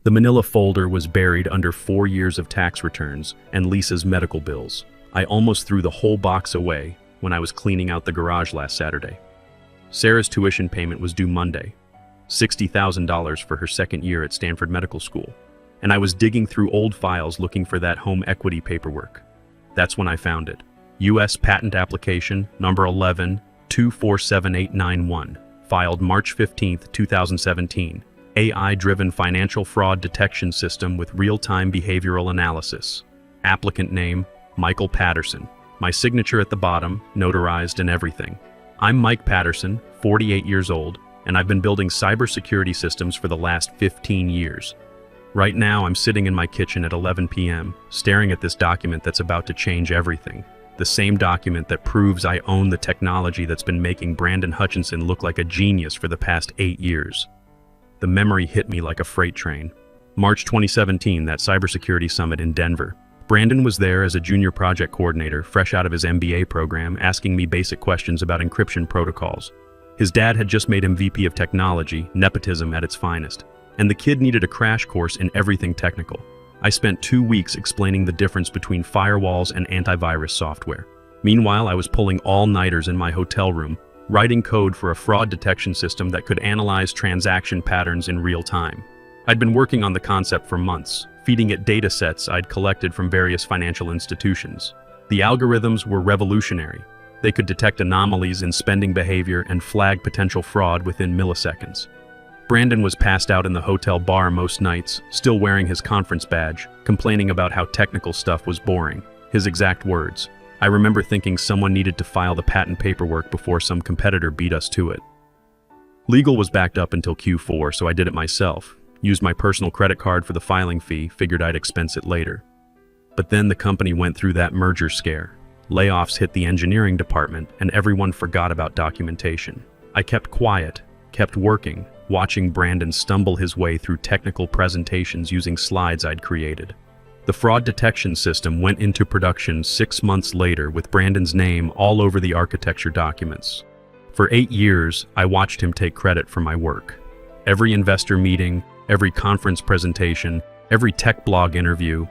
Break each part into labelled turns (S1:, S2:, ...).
S1: The manila folder was buried under 4 years of tax returns and Lisa's medical bills. I almost threw the whole box away when I was cleaning out the garage last Saturday. Sarah's tuition payment was due Monday, $60,000 for her second year at Stanford Medical School, and I was digging through old files looking for that home equity paperwork. That's when I found it. U.S. Patent Application Number 11-247891, filed March 15, 2017. AI-driven financial fraud detection system with real-time behavioral analysis. Applicant name, Michael Patterson. My signature at the bottom, notarized and everything. I'm Mike Patterson, 48 years old, and I've been building cybersecurity systems for the last 15 years. Right now, I'm sitting in my kitchen at 11 p.m., staring at this document that's about to change everything. The same document that proves I own the technology that's been making Brandon Hutchinson look like a genius for the past 8 years. The memory hit me like a freight train. March 2017, that cybersecurity summit in Denver. Brandon was there as a junior project coordinator, fresh out of his MBA program, asking me basic questions about encryption protocols. His dad had just made him VP of technology, nepotism at its finest, and the kid needed a crash course in everything technical. I spent 2 weeks explaining the difference between firewalls and antivirus software. Meanwhile, I was pulling all-nighters in my hotel room, writing code for a fraud detection system that could analyze transaction patterns in real time. I'd been working on the concept for months, feeding it data sets I'd collected from various financial institutions. The algorithms were revolutionary. They could detect anomalies in spending behavior and flag potential fraud within milliseconds. Brandon was passed out in the hotel bar most nights, still wearing his conference badge, complaining about how technical stuff was boring. His exact words. I remember thinking someone needed to file the patent paperwork before some competitor beat us to it. Legal was backed up until Q4, so I did it myself. Used my personal credit card for the filing fee, figured I'd expense it later. But then the company went through that merger scare. Layoffs hit the engineering department, and everyone forgot about documentation. I kept quiet, kept working, watching Brandon stumble his way through technical presentations using slides I'd created. The fraud detection system went into production 6 months later with Brandon's name all over the architecture documents. For 8 years, I watched him take credit for my work. Every investor meeting, every conference presentation, every tech blog interview,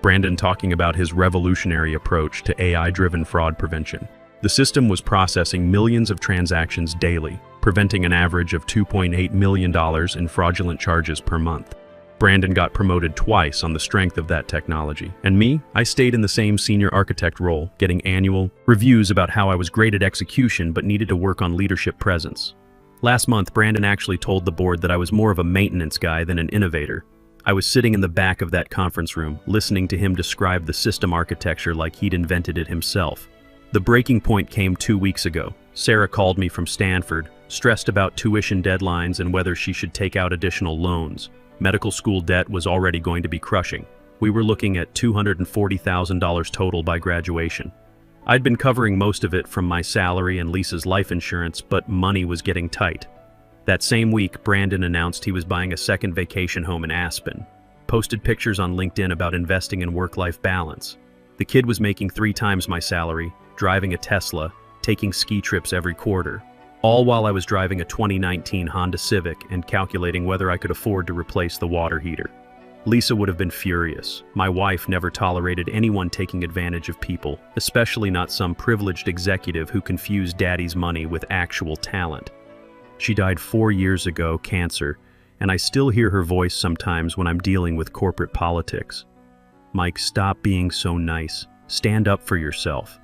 S1: Brandon talking about his revolutionary approach to AI-driven fraud prevention. The system was processing millions of transactions daily, preventing an average of $2.8 million in fraudulent charges per month. Brandon got promoted twice on the strength of that technology. And me, I stayed in the same senior architect role, getting annual reviews about how I was great at execution but needed to work on leadership presence. Last month, Brandon actually told the board that I was more of a maintenance guy than an innovator. I was sitting in the back of that conference room, listening to him describe the system architecture like he'd invented it himself. The breaking point came 2 weeks ago. Sarah called me from Stanford, stressed about tuition deadlines and whether she should take out additional loans. Medical school debt was already going to be crushing. We were looking at $240,000 total by graduation. I'd been covering most of it from my salary and Lisa's life insurance, but money was getting tight. That same week, Brandon announced he was buying a second vacation home in Aspen. Posted pictures on LinkedIn about investing in work-life balance. The kid was making 3 times my salary, driving a Tesla, taking ski trips every quarter. All while I was driving a 2019 Honda Civic and calculating whether I could afford to replace the water heater. Lisa would have been furious. My wife never tolerated anyone taking advantage of people, especially not some privileged executive who confused daddy's money with actual talent. She died 4 years ago, cancer, and I still hear her voice sometimes when I'm dealing with corporate politics. Mike, stop being so nice. Stand up for yourself.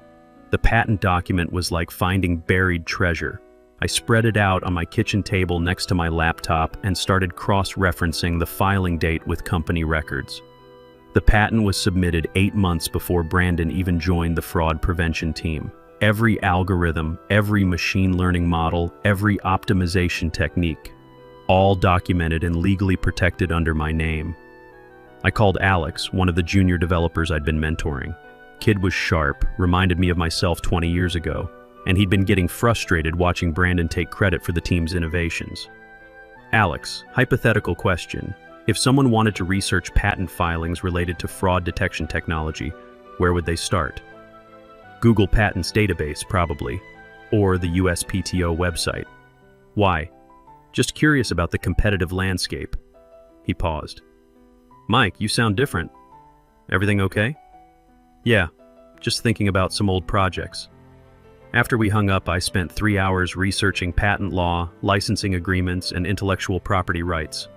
S1: The patent document was like finding buried treasure. I spread it out on my kitchen table next to my laptop and started cross-referencing the filing date with company records. The patent was submitted 8 months before Brandon even joined the fraud prevention team. Every algorithm, every machine learning model, every optimization technique, all documented and legally protected under my name. I called Alex, one of the junior developers I'd been mentoring. Kid was sharp, reminded me of myself 20 years ago. And he'd been getting frustrated watching Brandon take credit for the team's innovations. Alex, hypothetical question. If someone wanted to research patent filings related to fraud detection technology, where would they start? Google Patents database, probably, or the USPTO website. Why? Just curious about the competitive landscape. He paused. Mike, you sound different. Everything okay? Yeah, just thinking about some old projects. After we hung up, I spent 3 hours researching patent law, licensing agreements, and intellectual property rights.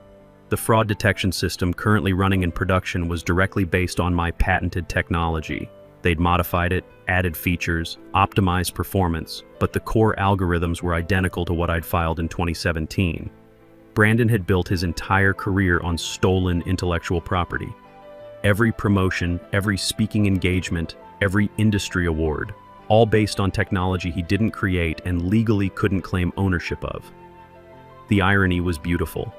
S1: The fraud detection system currently running in production was directly based on my patented technology. They'd modified it, added features, optimized performance, but the core algorithms were identical to what I'd filed in 2017. Brandon had built his entire career on stolen intellectual property. Every promotion, every speaking engagement, every industry award, all based on technology he didn't create and legally couldn't claim ownership of. The irony was beautiful.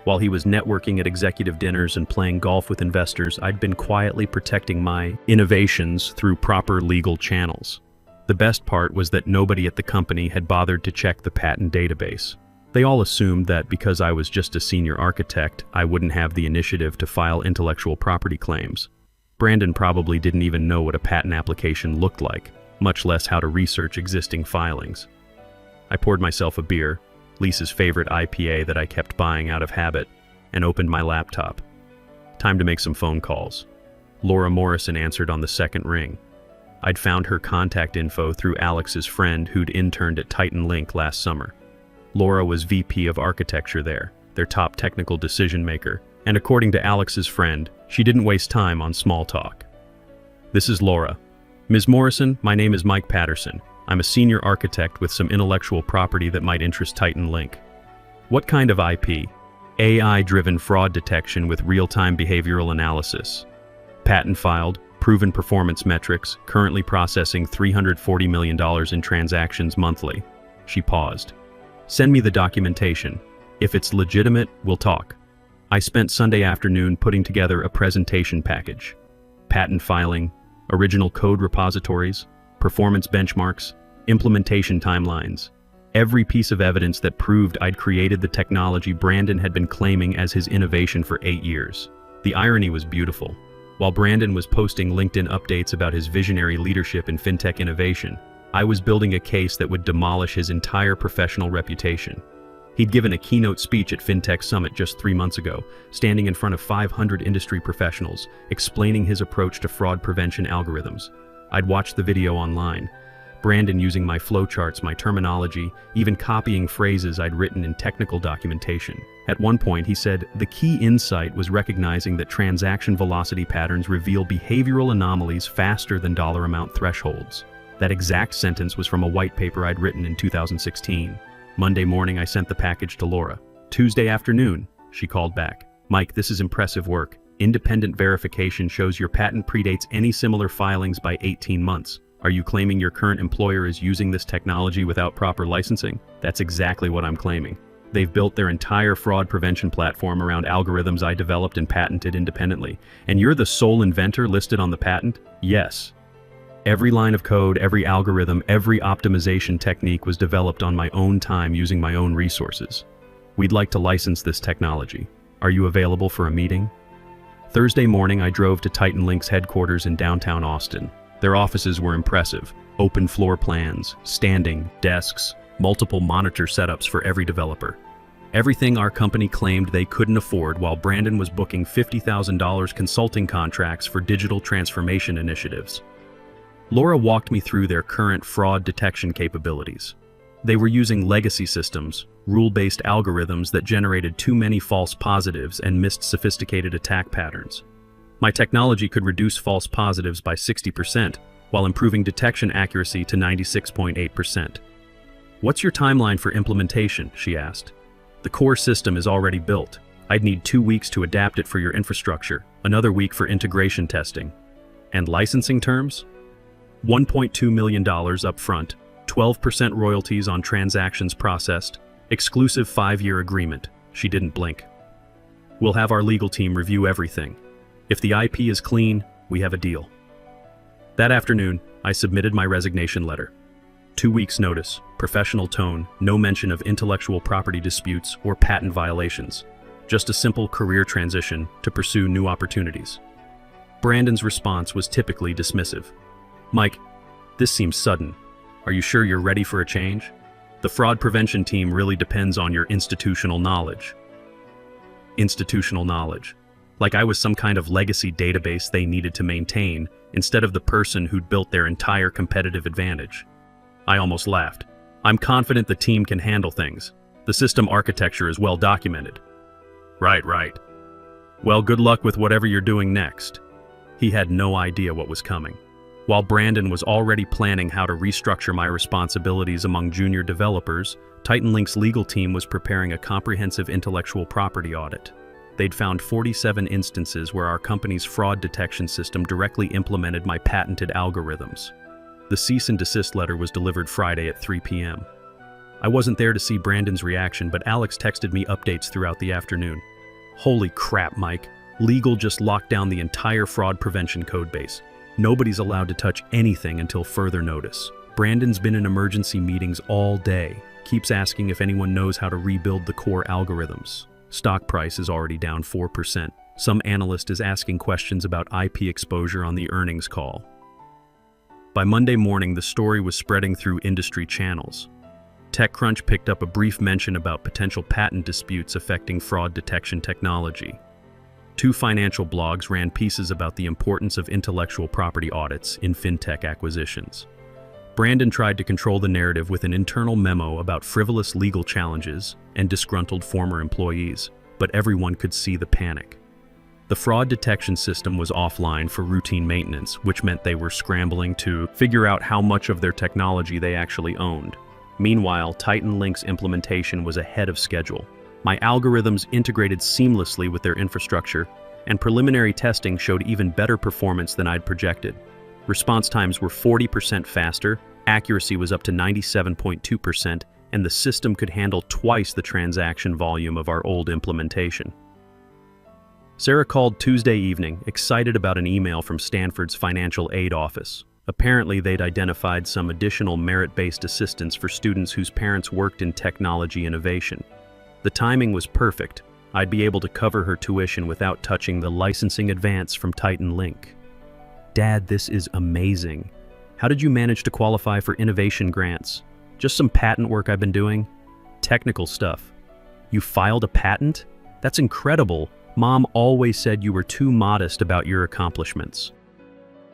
S1: While he was networking at executive dinners and playing golf with investors, I'd been quietly protecting my innovations through proper legal channels. The best part was that nobody at the company had bothered to check the patent database. They all assumed that because I was just a senior architect, I wouldn't have the initiative to file intellectual property claims. Brandon probably didn't even know what a patent application looked like, much less how to research existing filings. I poured myself a beer, Lisa's favorite IPA that I kept buying out of habit, and opened my laptop. Time to make some phone calls. Laura Morrison answered on the second ring. I'd found her contact info through Alex's friend who'd interned at Titan Link last summer. Laura was VP of architecture there, their top technical decision maker, and according to Alex's friend, she didn't waste time on small talk. This is Laura. Ms. Morrison, my name is Mike Patterson. I'm a senior architect with some intellectual property that might interest Titan Link. What kind of IP? AI-driven fraud detection with real-time behavioral analysis. Patent filed, proven performance metrics, currently processing $340 million in transactions monthly. She paused. Send me the documentation. If it's legitimate, we'll talk. I spent Sunday afternoon putting together a presentation package. Patent filing, original code repositories, performance benchmarks, implementation timelines. Every piece of evidence that proved I'd created the technology Brandon had been claiming as his innovation for 8 years. The irony was beautiful. While Brandon was posting LinkedIn updates about his visionary leadership in fintech innovation, I was building a case that would demolish his entire professional reputation. He'd given a keynote speech at FinTech Summit just 3 months ago, standing in front of 500 industry professionals, explaining his approach to fraud prevention algorithms. I'd watched the video online, Brandon using my flowcharts, my terminology, even copying phrases I'd written in technical documentation. At one point, he said, the key insight was recognizing that transaction velocity patterns reveal behavioral anomalies faster than dollar amount thresholds. That exact sentence was from a white paper I'd written in 2016. Monday morning, I sent the package to Laura. Tuesday afternoon, she called back. Mike, this is impressive work. Independent verification shows your patent predates any similar filings by 18 months. Are you claiming your current employer is using this technology without proper licensing? That's exactly what I'm claiming. They've built their entire fraud prevention platform around algorithms I developed and patented independently. And you're the sole inventor listed on the patent? Yes. Every line of code, every algorithm, every optimization technique was developed on my own time using my own resources. We'd like to license this technology. Are you available for a meeting? Thursday morning, I drove to Titan Link's headquarters in downtown Austin. Their offices were impressive. Open floor plans, standing, desks, multiple monitor setups for every developer. Everything our company claimed they couldn't afford while Brandon was booking $50,000 consulting contracts for digital transformation initiatives. Laura walked me through their current fraud detection capabilities. They were using legacy systems, rule-based algorithms that generated too many false positives and missed sophisticated attack patterns. My technology could reduce false positives by 60%, while improving detection accuracy to 96.8%. What's your timeline for implementation? She asked. The core system is already built. I'd need 2 weeks to adapt it for your infrastructure, another week for integration testing. And licensing terms? $1.2 million upfront, 12% royalties on transactions processed, exclusive 5-year agreement. She didn't blink. We'll have our legal team review everything. If the IP is clean, we have a deal. That afternoon, I submitted my resignation letter. 2 weeks notice, professional tone, no mention of intellectual property disputes or patent violations. Just a simple career transition to pursue new opportunities. Brandon's response was typically dismissive. Mike, this seems sudden. Are you sure you're ready for a change? The fraud prevention team really depends on your institutional knowledge. Institutional knowledge. like I was some kind of legacy database they needed to maintain, instead of the person who'd built their entire competitive advantage. I almost laughed. I'm confident the team can handle things. The system architecture is well documented. Right. Well, good luck with whatever you're doing next. He had no idea what was coming. While Brandon was already planning how to restructure my responsibilities among junior developers, TitanLink's legal team was preparing a comprehensive intellectual property audit. They'd found 47 instances where our company's fraud detection system directly implemented my patented algorithms. The cease and desist letter was delivered Friday at 3 p.m. I wasn't there to see Brandon's reaction, but Alex texted me updates throughout the afternoon. Holy crap, Mike. Legal just locked down the entire fraud prevention codebase. Nobody's allowed to touch anything until further notice. Brandon's been in emergency meetings all day. Keeps asking if anyone knows how to rebuild the core algorithms. Stock price is already down 4%. Some analyst is asking questions about IP exposure on the earnings call. By Monday morning, the story was spreading through industry channels. TechCrunch picked up a brief mention about potential patent disputes affecting fraud detection technology. 2 financial blogs ran pieces about the importance of intellectual property audits in fintech acquisitions. Brandon tried to control the narrative with an internal memo about frivolous legal challenges and disgruntled former employees, but everyone could see the panic. The fraud detection system was offline for routine maintenance, which meant they were scrambling to figure out how much of their technology they actually owned. Meanwhile, TitanLink's implementation was ahead of schedule. My algorithms integrated seamlessly with their infrastructure, and preliminary testing showed even better performance than I'd projected. Response times were 40% faster, accuracy was up to 97.2%, and the system could handle twice the transaction volume of our old implementation. Sarah called Tuesday evening, excited about an email from Stanford's financial aid office. Apparently, they'd identified some additional merit-based assistance for students whose parents worked in technology innovation. The timing was perfect. I'd be able to cover her tuition without touching the licensing advance from TitanLink. Dad, this is amazing. How did you manage to qualify for innovation grants? Just some patent work I've been doing? Technical stuff. You filed a patent? That's incredible. Mom always said you were too modest about your accomplishments.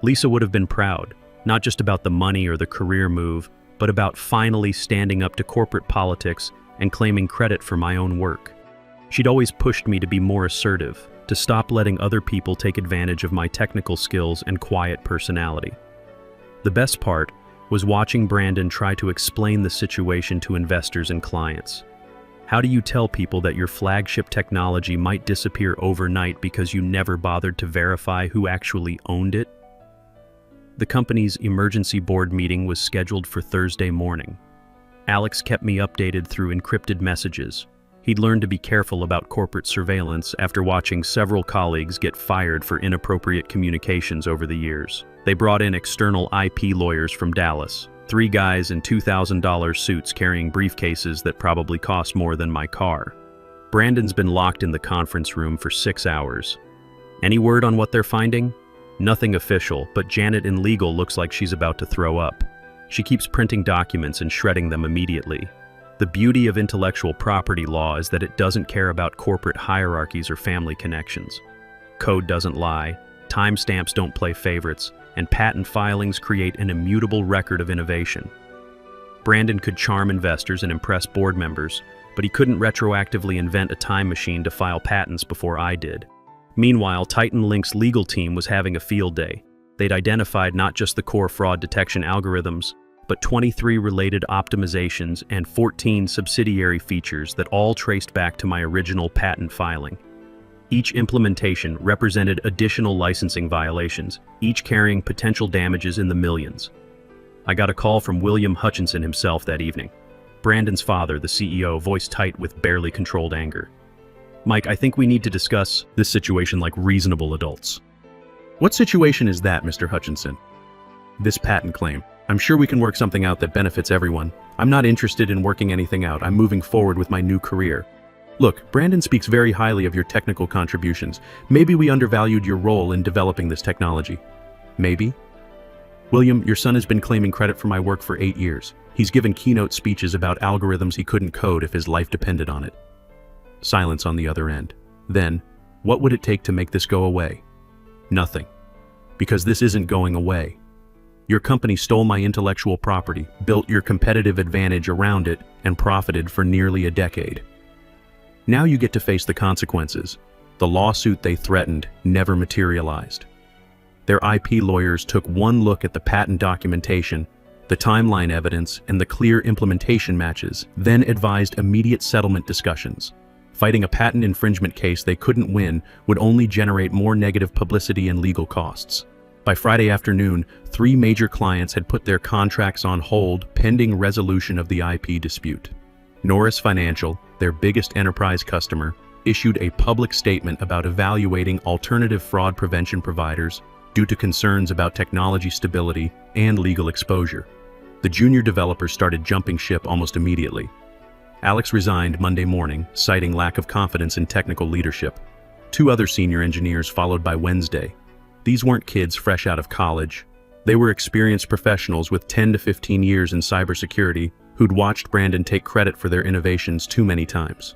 S1: Lisa would have been proud, not just about the money or the career move, but about finally standing up to corporate politics and claiming credit for my own work. She'd always pushed me to be more assertive, to stop letting other people take advantage of my technical skills and quiet personality. The best part was watching Brandon try to explain the situation to investors and clients. How do you tell people that your flagship technology might disappear overnight because you never bothered to verify who actually owned it? The company's emergency board meeting was scheduled for Thursday morning. Alex kept me updated through encrypted messages. He'd learned to be careful about corporate surveillance after watching several colleagues get fired for inappropriate communications over the years. They brought in external IP lawyers from Dallas, 3 guys in $2,000 suits carrying briefcases that probably cost more than my car. Brandon's been locked in the conference room for 6 hours. Any word on what they're finding? Nothing official, but Janet in legal looks like she's about to throw up. She keeps printing documents and shredding them immediately. The beauty of intellectual property law is that it doesn't care about corporate hierarchies or family connections. Code doesn't lie, timestamps don't play favorites, and patent filings create an immutable record of innovation. Brandon could charm investors and impress board members, but he couldn't retroactively invent a time machine to file patents before I did. Meanwhile, TitanLink's legal team was having a field day. They'd identified not just the core fraud detection algorithms, but 23 related optimizations and 14 subsidiary features that all traced back to my original patent filing. Each implementation represented additional licensing violations, each carrying potential damages in the millions. I got a call from William Hutchinson himself that evening. Brandon's father, the CEO, voiced tight with barely controlled anger. Mike, I think we need to discuss this situation like reasonable adults. What situation is that, Mr. Hutchinson? This patent claim. I'm sure we can work something out that benefits everyone. I'm not interested in working anything out. I'm moving forward with my new career. Look, Brandon speaks very highly of your technical contributions. Maybe we undervalued your role in developing this technology. Maybe? William, your son has been claiming credit for my work for 8 years. He's given keynote speeches about algorithms he couldn't code if his life depended on it. Silence on the other end. Then, What would it take to make this go away? Nothing. Because this isn't going away. Your company stole my intellectual property, built your competitive advantage around it, and profited for nearly a decade. Now you get to face the consequences. The lawsuit they threatened never materialized. Their IP lawyers took one look at the patent documentation, the timeline evidence, and the clear implementation matches, then advised immediate settlement discussions. Fighting a patent infringement case they couldn't win would only generate more negative publicity and legal costs. By Friday afternoon, 3 major clients had put their contracts on hold pending resolution of the IP dispute. Norris Financial, their biggest enterprise customer, issued a public statement about evaluating alternative fraud prevention providers due to concerns about technology stability and legal exposure. The junior developers started jumping ship almost immediately. Alex resigned Monday morning, citing lack of confidence in technical leadership. 2 other senior engineers followed by Wednesday. These weren't kids fresh out of college. They were experienced professionals with 10 to 15 years in cybersecurity who'd watched Brandon take credit for their innovations too many times.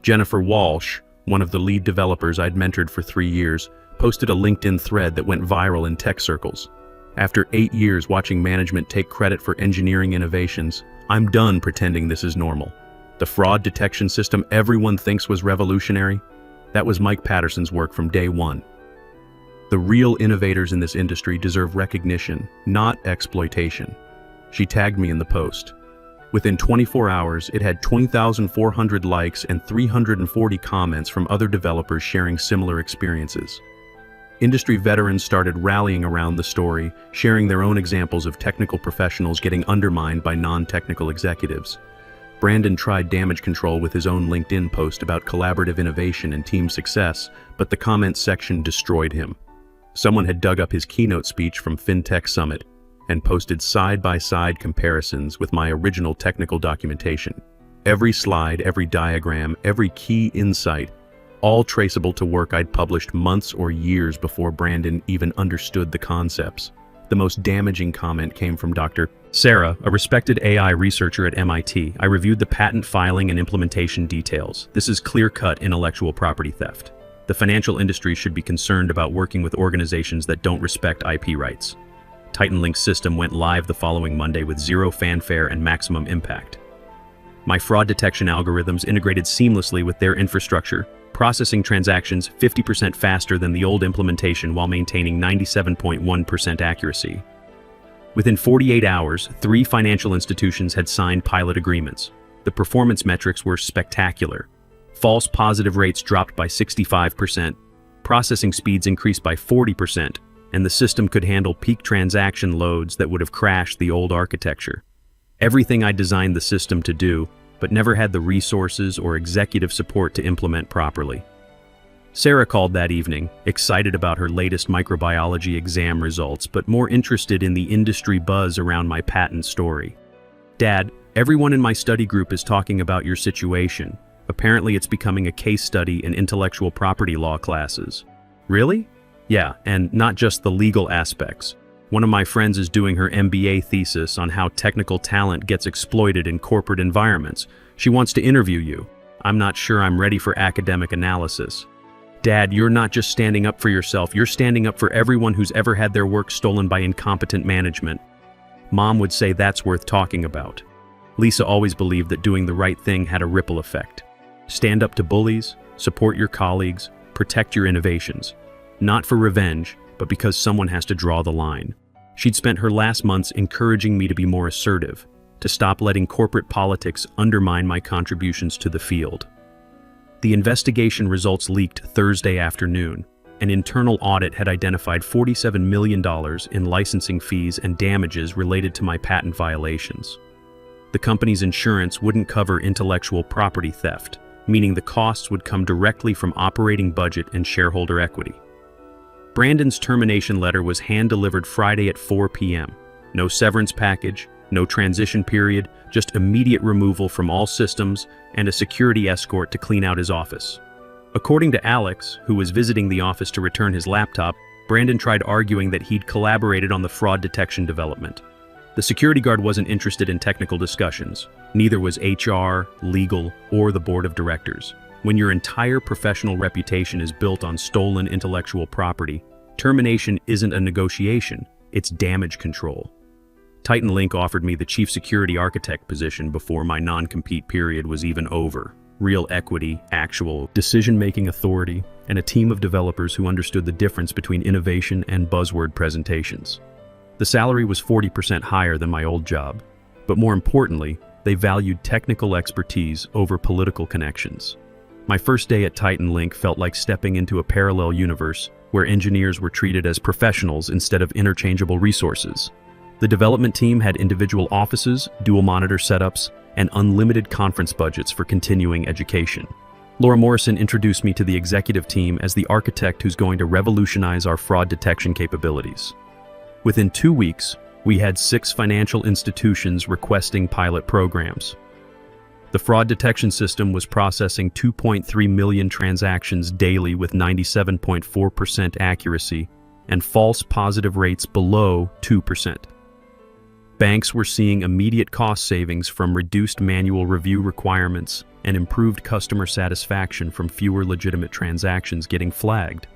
S1: Jennifer Walsh, one of the lead developers I'd mentored for 3 years, posted a LinkedIn thread that went viral in tech circles. After 8 years watching management take credit for engineering innovations, I'm done pretending this is normal. The fraud detection system everyone thinks was revolutionary? That was Mike Patterson's work from day one. The real innovators in this industry deserve recognition, not exploitation. She tagged me in the post. Within 24 hours, it had 20,400 likes and 340 comments from other developers sharing similar experiences. Industry veterans started rallying around the story, sharing their own examples of technical professionals getting undermined by non-technical executives. Brandon tried damage control with his own LinkedIn post about collaborative innovation and team success, but the comments section destroyed him. Someone had dug up his keynote speech from FinTech Summit and posted side-by-side comparisons with my original technical documentation. Every slide, every diagram, every key insight, all traceable to work I'd published months or years before Brandon even understood the concepts. The most damaging comment came from Dr. Sarah, a respected AI researcher at MIT. I reviewed the patent filing and implementation details. This is clear-cut intellectual property theft. The financial industry should be concerned about working with organizations that don't respect IP rights. TitanLink's system went live the following Monday with zero fanfare and maximum impact. My fraud detection algorithms integrated seamlessly with their infrastructure, processing transactions 50% faster than the old implementation while maintaining 97.1% accuracy. Within 48 hours, 3 financial institutions had signed pilot agreements. The performance metrics were spectacular. False positive rates dropped by 65%, processing speeds increased by 40%, and the system could handle peak transaction loads that would have crashed the old architecture. Everything I designed the system to do, but never had the resources or executive support to implement properly. Sarah called that evening, excited about her latest microbiology exam results, but more interested in the industry buzz around my patent story. Dad, everyone in my study group is talking about your situation. Apparently it's becoming a case study in intellectual property law classes. Really? Yeah, and not just the legal aspects. One of my friends is doing her MBA thesis on how technical talent gets exploited in corporate environments. She wants to interview you. I'm not sure I'm ready for academic analysis. Dad, you're not just standing up for yourself, you're standing up for everyone who's ever had their work stolen by incompetent management. Mom would say that's worth talking about. Lisa always believed that doing the right thing had a ripple effect. Stand up to bullies, support your colleagues, protect your innovations. Not for revenge, but because someone has to draw the line. She'd spent her last months encouraging me to be more assertive, to stop letting corporate politics undermine my contributions to the field. The investigation results leaked Thursday afternoon. An internal audit had identified $47 million in licensing fees and damages related to my patent violations. The company's insurance wouldn't cover intellectual property theft, meaning the costs would come directly from operating budget and shareholder equity. Brandon's termination letter was hand-delivered Friday at 4 p.m. No severance package, no transition period, just immediate removal from all systems and a security escort to clean out his office. According to Alex, who was visiting the office to return his laptop, Brandon tried arguing that he'd collaborated on the fraud detection development. The security guard wasn't interested in technical discussions. Neither was HR, legal, or the board of directors. When your entire professional reputation is built on stolen intellectual property, termination isn't a negotiation, it's damage control. Titan Link offered me the chief security architect position before my non-compete period was even over. Real equity, actual decision-making authority, and a team of developers who understood the difference between innovation and buzzword presentations. The salary was 40% higher than my old job, but more importantly, they valued technical expertise over political connections. My first day at Titan Link felt like stepping into a parallel universe where engineers were treated as professionals instead of interchangeable resources. The development team had individual offices, dual monitor setups, and unlimited conference budgets for continuing education. Laura Morrison introduced me to the executive team as the architect who's going to revolutionize our fraud detection capabilities. Within 2 weeks, we had 6 financial institutions requesting pilot programs. The fraud detection system was processing 2.3 million transactions daily with 97.4% accuracy and false positive rates below 2%. Banks were seeing immediate cost savings from reduced manual review requirements and improved customer satisfaction from fewer legitimate transactions getting flagged.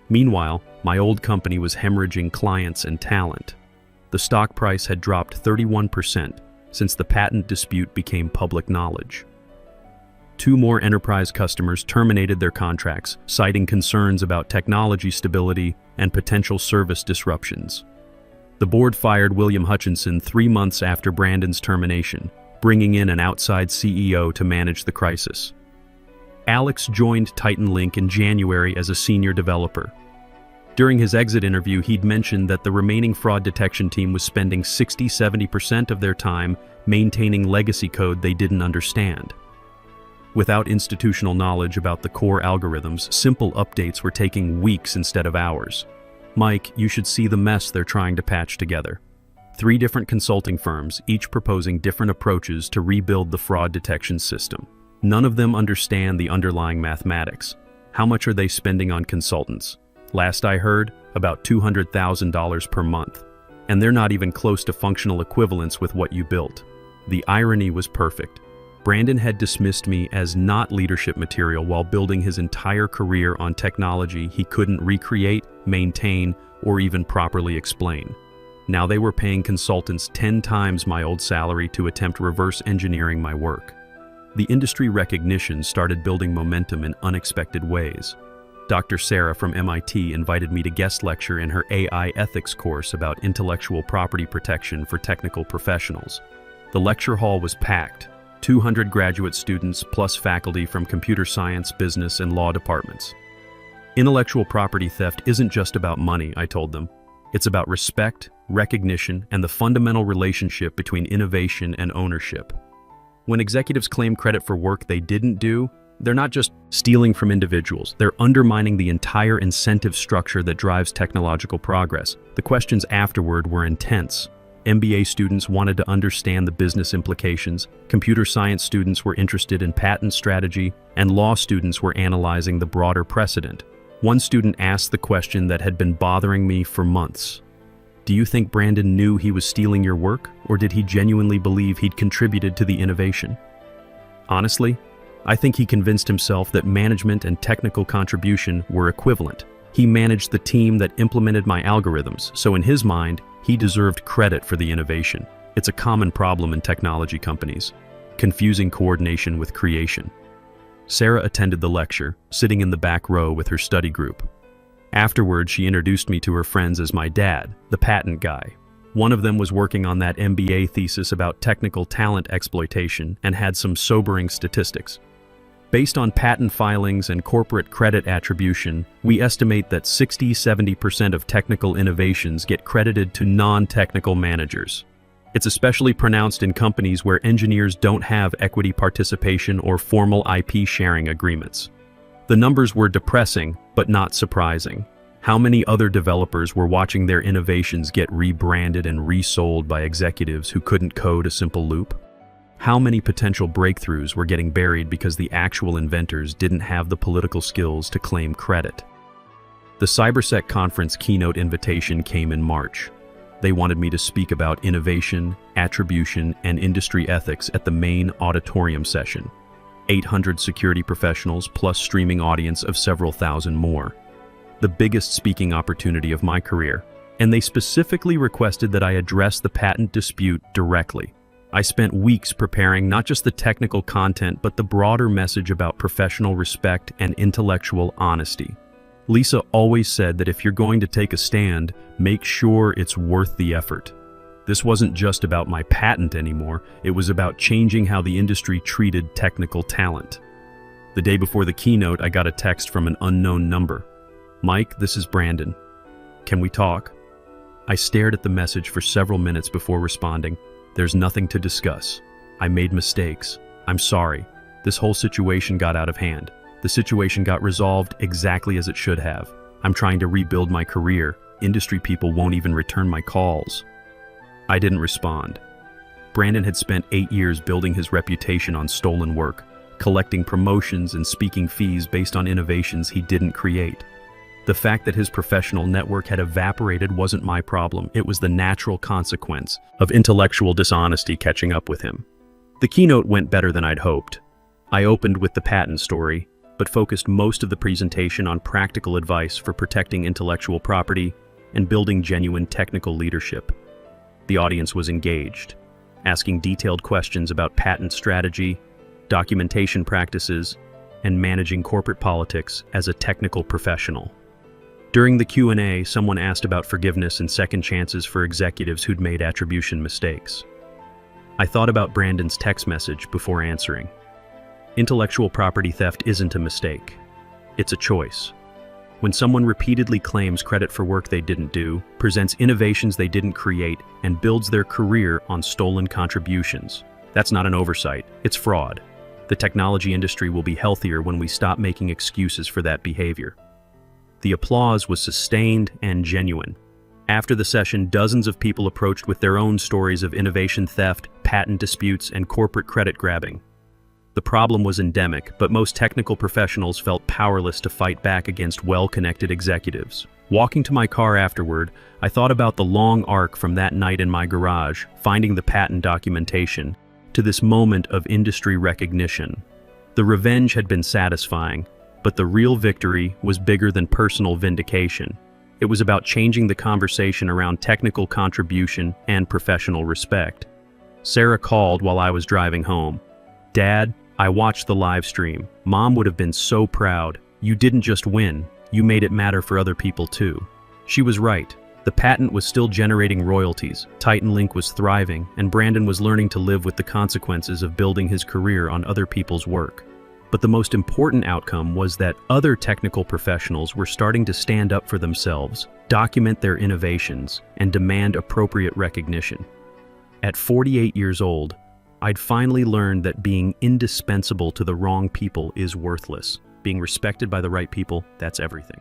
S1: Meanwhile, my old company was hemorrhaging clients and talent. The stock price had dropped 31% since the patent dispute became public knowledge. 2 more enterprise customers terminated their contracts, citing concerns about technology stability and potential service disruptions. The board fired William Hutchinson 3 months after Brandon's termination, bringing in an outside CEO to manage the crisis. Alex joined Titan Link in January as a senior developer. During his exit interview, he'd mentioned that the remaining fraud detection team was spending 60–70% of their time maintaining legacy code they didn't understand. Without institutional knowledge about the core algorithms, simple updates were taking weeks instead of hours. Mike, you should see the mess they're trying to patch together. 3 different consulting firms, each proposing different approaches to rebuild the fraud detection system. None of them understand the underlying mathematics. How much are they spending on consultants? Last I heard, about $200,000 per month. And they're not even close to functional equivalence with what you built. The irony was perfect. Brandon had dismissed me as not leadership material while building his entire career on technology he couldn't recreate, maintain, or even properly explain. Now they were paying consultants 10 times my old salary to attempt reverse engineering my work. The industry recognition started building momentum in unexpected ways. Dr. Sarah from MIT invited me to guest lecture in her AI ethics course about intellectual property protection for technical professionals. The lecture hall was packed, 200 graduate students plus faculty from computer science, business, and law departments. Intellectual property theft isn't just about money, I told them. It's about respect, recognition, and the fundamental relationship between innovation and ownership. When executives claim credit for work they didn't do, they're not just stealing from individuals, they're undermining the entire incentive structure that drives technological progress. The questions afterward were intense. MBA students wanted to understand the business implications, computer science students were interested in patent strategy, and law students were analyzing the broader precedent. One student asked the question that had been bothering me for months. Do you think Brandon knew he was stealing your work, or did he genuinely believe he'd contributed to the innovation? Honestly, I think he convinced himself that management and technical contribution were equivalent. He managed the team that implemented my algorithms, so in his mind, he deserved credit for the innovation. It's a common problem in technology companies, confusing coordination with creation. Sarah attended the lecture, sitting in the back row with her study group. Afterward, she introduced me to her friends as my dad, the patent guy. One of them was working on that MBA thesis about technical talent exploitation and had some sobering statistics. Based on patent filings and corporate credit attribution, we estimate that 60–70% of technical innovations get credited to non-technical managers. It's especially pronounced in companies where engineers don't have equity participation or formal IP sharing agreements. The numbers were depressing, but not surprising. How many other developers were watching their innovations get rebranded and resold by executives who couldn't code a simple loop? How many potential breakthroughs were getting buried because the actual inventors didn't have the political skills to claim credit? The CyberSec conference keynote invitation came in March. They wanted me to speak about innovation, attribution, and industry ethics at the main auditorium session. 800 security professionals plus streaming audience of several thousand more. The biggest speaking opportunity of my career. And they specifically requested that I address the patent dispute directly. I spent weeks preparing not just the technical content, but the broader message about professional respect and intellectual honesty. Lisa always said that if you're going to take a stand, make sure it's worth the effort. This wasn't just about my patent anymore, it was about changing how the industry treated technical talent. The day before the keynote, I got a text from an unknown number. "Mike, this is Brandon. Can we talk?" I stared at the message for several minutes before responding. "There's nothing to discuss. I made mistakes. I'm sorry. This whole situation got out of hand. The situation got resolved exactly as it should have. I'm trying to rebuild my career. Industry people won't even return my calls." I didn't respond. Brandon had spent 8 years building his reputation on stolen work, collecting promotions and speaking fees based on innovations he didn't create. The fact that his professional network had evaporated wasn't my problem. It was the natural consequence of intellectual dishonesty catching up with him. The keynote went better than I'd hoped. I opened with the patent story, but focused most of the presentation on practical advice for protecting intellectual property and building genuine technical leadership. The audience was engaged, asking detailed questions about patent strategy, documentation practices, and managing corporate politics as a technical professional. During the Q&A, someone asked about forgiveness and second chances for executives who'd made attribution mistakes. I thought about Brandon's text message before answering. Intellectual property theft isn't a mistake. It's a choice. When someone repeatedly claims credit for work they didn't do, presents innovations they didn't create, and builds their career on stolen contributions, that's not an oversight, it's fraud. The technology industry will be healthier when we stop making excuses for that behavior. The applause was sustained and genuine. After the session, dozens of people approached with their own stories of innovation theft, patent disputes, and corporate credit grabbing. The problem was endemic, but most technical professionals felt powerless to fight back against well-connected executives. Walking to my car afterward, I thought about the long arc from that night in my garage, finding the patent documentation, to this moment of industry recognition. The revenge had been satisfying, but the real victory was bigger than personal vindication. It was about changing the conversation around technical contribution and professional respect. Sarah called while I was driving home. "Dad, I watched the live stream. Mom would have been so proud. You didn't just win, you made it matter for other people too." She was right. The patent was still generating royalties, Titan Link was thriving, and Brandon was learning to live with the consequences of building his career on other people's work. But the most important outcome was that other technical professionals were starting to stand up for themselves, document their innovations, and demand appropriate recognition. At 48 years old, I'd finally learned that being indispensable to the wrong people is worthless. Being respected by the right people, that's everything.